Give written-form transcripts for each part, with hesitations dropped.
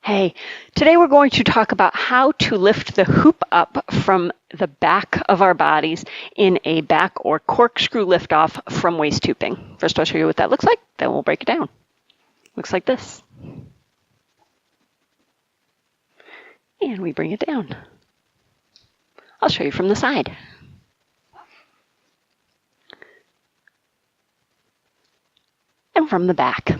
Hey, today we're going to talk about how to lift the hoop up from the back of our bodies in a back or corkscrew liftoff from waist hooping. First, I'll show you what that looks like, then we'll break it down. Looks like this. And we bring it down. I'll show you from the side. And from the back.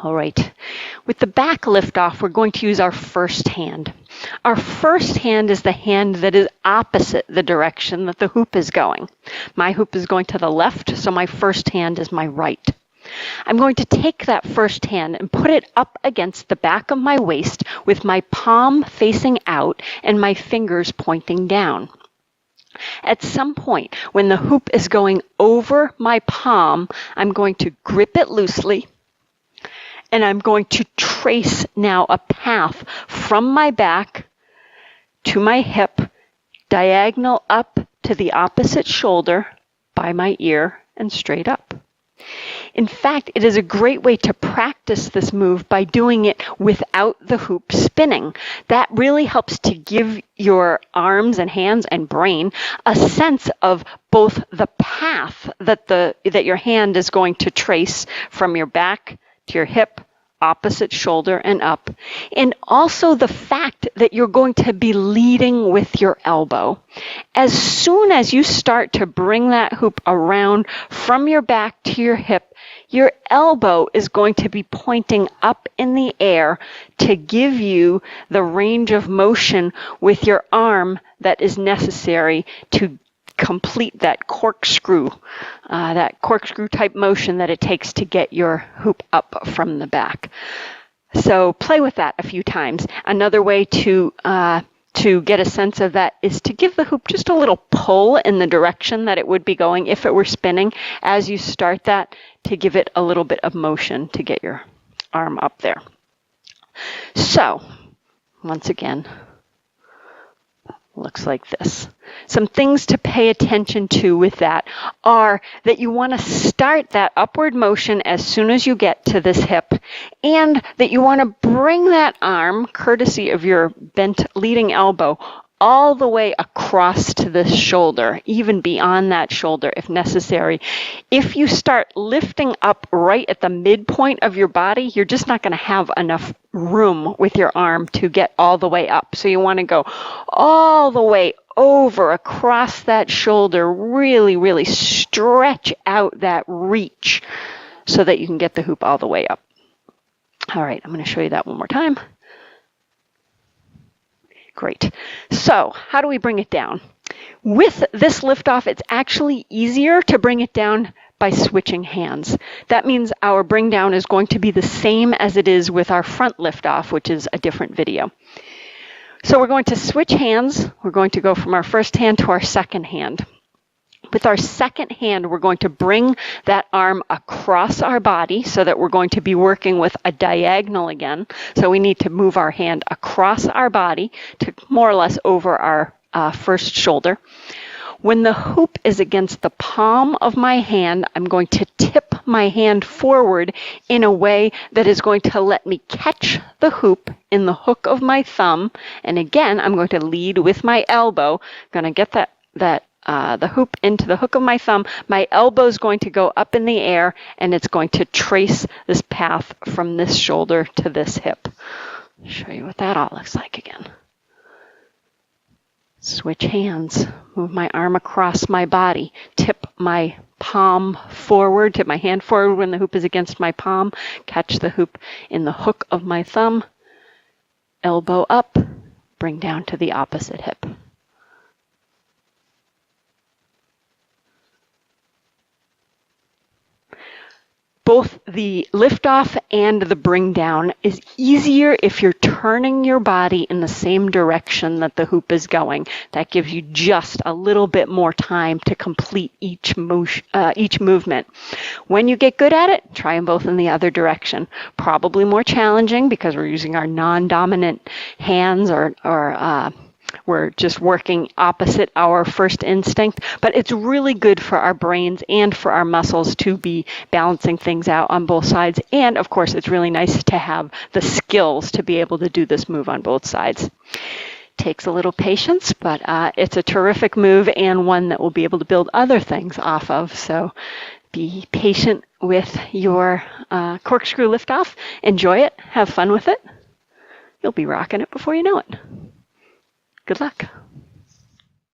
All right, with the back liftoff, we're going to use our first hand. Our first hand is the hand that is opposite the direction that the hoop is going. My hoop is going to the left, so my first hand is my right. I'm going to take that first hand and put it up against the back of my waist with my palm facing out and my fingers pointing down. At some point, when the hoop is going over my palm, I'm going to grip it loosely. And I'm going to trace now a path from my back to my hip, diagonal up to the opposite shoulder by my ear and straight up. In fact, it is a great way to practice this move by doing it without the hoop spinning. That really helps to give your arms and hands and brain a sense of both the path that your hand is going to trace from your back to your hip, opposite shoulder, and up. And also the fact that you're going to be leading with your elbow. As soon as you start to bring that hoop around from your back to your hip, your elbow is going to be pointing up in the air to give you the range of motion with your arm that is necessary to complete that corkscrew type motion that it takes to get your hoop up from the back. So play with that a few times. Another way to get a sense of that is to give the hoop just a little pull in the direction that it would be going if it were spinning as you start that, to give it a little bit of motion to get your arm up there. So once again, looks like this. Some things to pay attention to with that are that you want to start that upward motion as soon as you get to this hip, and that you want to bring that arm, courtesy of your bent leading elbow, all the way across to this shoulder, even beyond that shoulder if necessary. If you start lifting up right at the midpoint of your body, you're just not going to have enough room with your arm to get all the way up. So you want to go all the way over across that shoulder, really, really stretch out that reach so that you can get the hoop all the way up. All right, I'm going to show you that one more time. Great. So how do we bring it down? With this liftoff, it's actually easier to bring it down by switching hands. That means our bring down is going to be the same as it is with our front liftoff, which is a different video. So we're going to switch hands. We're going to go from our first hand to our second hand. With our second hand, we're going to bring that arm across our body so that we're going to be working with a diagonal again. So we need to move our hand across our body to more or less over our first shoulder. When the hoop is against the palm of my hand, I'm going to tip my hand forward in a way that is going to let me catch the hoop in the hook of my thumb. And again, I'm going to lead with my elbow. I'm going to get the hoop into the hook of my thumb. My elbow is going to go up in the air, and it's going to trace this path from this shoulder to this hip. I'll show you what that all looks like again. Switch hands, move my arm across my body, tip my palm forward, tip my hand forward when the hoop is against my palm, catch the hoop in the hook of my thumb, elbow up, bring down to the opposite hip. Both the liftoff and the bring down is easier if you're turning your body in the same direction that the hoop is going. That gives you just a little bit more time to complete each movement. When you get good at it, try them both in the other direction. Probably more challenging because we're using our non-dominant hands or We're just working opposite our first instinct, but it's really good for our brains and for our muscles to be balancing things out on both sides. And of course, it's really nice to have the skills to be able to do this move on both sides. Takes a little patience, but it's a terrific move and one that we'll be able to build other things off of. So be patient with your corkscrew liftoff. Enjoy it. Have fun with it. You'll be rocking it before you know it. Good luck.